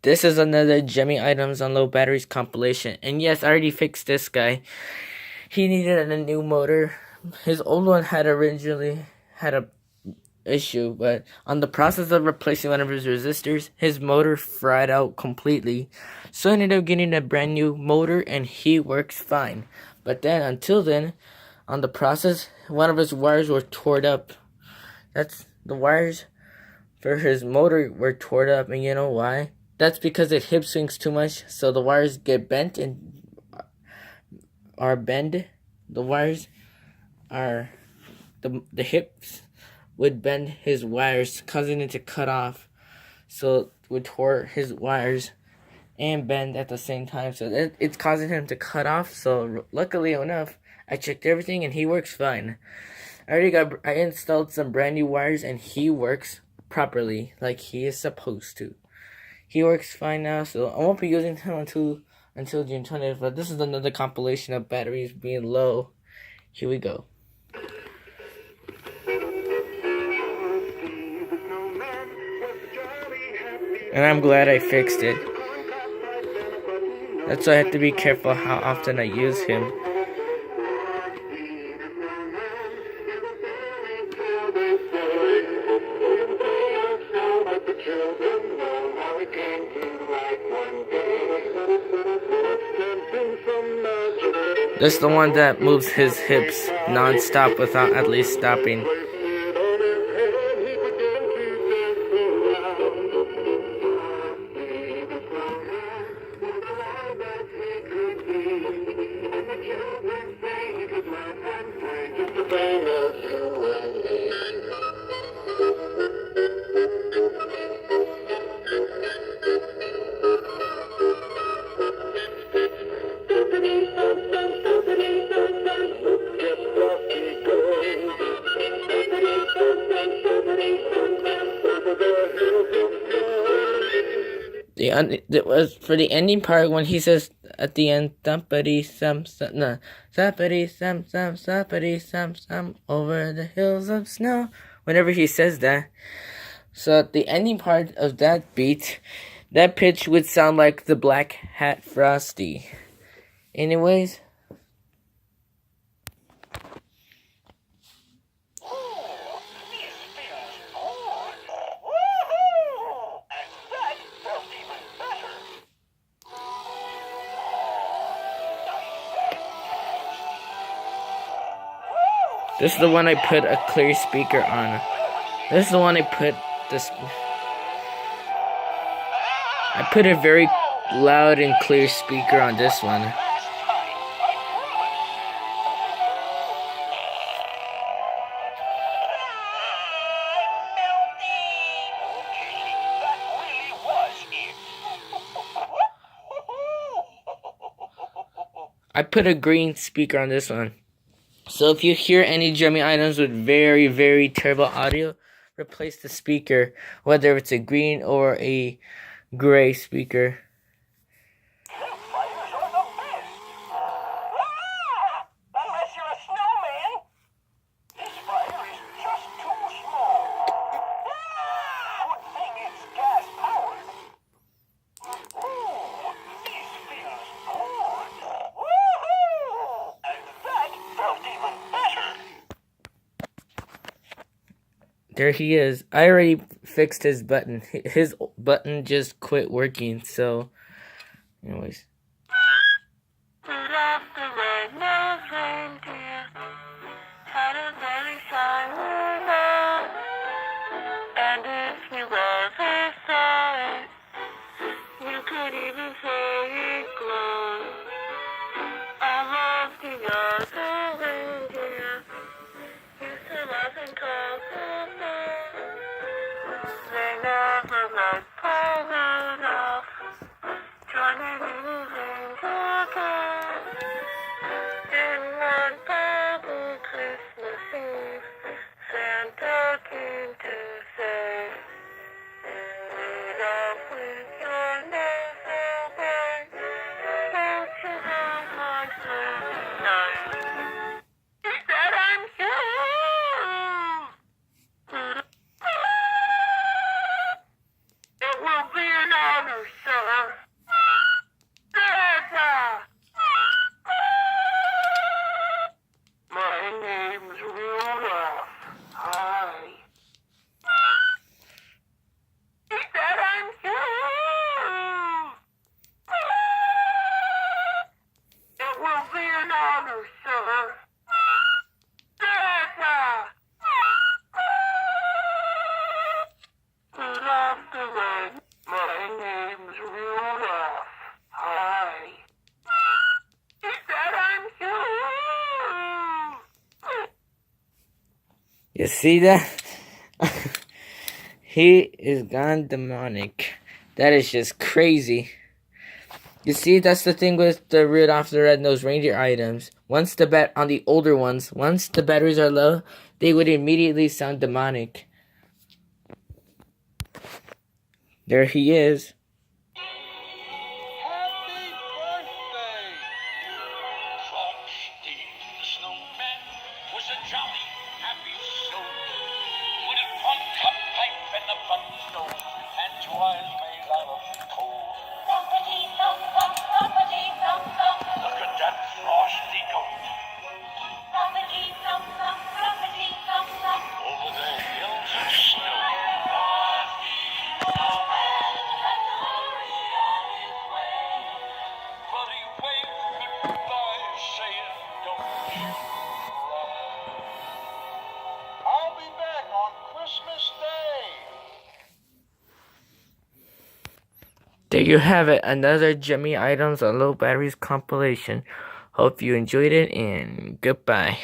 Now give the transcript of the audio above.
This is another Gemmy items on low batteries compilation. And yes, I already fixed this guy. He needed a new motor. His old one had originally had a issue, but on the process of replacing one of his resistors, his motor fried out completely. So I ended up getting a brand new motor and he works fine. But then until then, on the process, one of his wires were torn up. That's the wires for his motor were torn up, and you know why? That's because it hip swings too much, so the wires get bent and are bend. The wires are the hips would bend his wires, causing it to cut off. So it would tore his wires and bend at the same time. So it's causing him to cut off. So luckily enough, I checked everything and he works fine. I installed some brand new wires and he works properly like he is supposed to. He works fine now, so I won't be using him until June 20th, but this is another compilation of batteries being low. Here we go. And I'm glad I fixed it. That's why I have to be careful how often I use him. This is the one that moves his hips non-stop without at least stopping. That was for the ending part when he says at the end, thumpity some no, thumpity some over the hills of snow. Whenever he says that, so at the ending part of that beat, that pitch would sound like the Black Hat Frosty. Anyways. This is the one I put a clear speaker on. This is the one I put this. I put a very loud and clear speaker on this one. I put a green speaker on this one. So if you hear any Gemmy items with very, very terrible audio, replace the speaker, whether it's a green or a gray speaker. Fires are the best. Unless you're a snowman. This fire is just too small. Good thing it's gas powered. This feels good. Woohoo! And that felt even better. There he is. I already fixed his button. His button just quit working, so anyways. And if you ever saw it, you could even say it glows. I love the other reindeer. Used to laugh and call them names. They never let Poland off. Joining in the reindeer game. In one bubble Christmas Eve, Santa came to say, "Lead off with your nose away. Don't you have my sleigh tonight?" He said, "I'm here." It will be an honor, sir. sir. Santa! My name's Rudolph. Hi. He said I'm huge. It will be an honor, sir. Santa! Good afternoon. My name's Rudolph. Hi. He said I'm huge. You see that? He is gone demonic. That is just crazy. You see, that's the thing with the Rudolph the Red-Nosed Reindeer items. Once on the older ones, once the batteries are low, they would immediately sound demonic. There he is. Happy birthday! Frosty the Snowman was a jolly, happy soul with a corncob pipe and a button nose and 2 eyes made out of coal. Look at that frosty goat over the hills of snow. But he waved goodbye, saying, "Don't you cry. I'll be back on Christmas Day." There you have it, another Gemmy items on low batteries compilation. Hope you enjoyed it, and goodbye.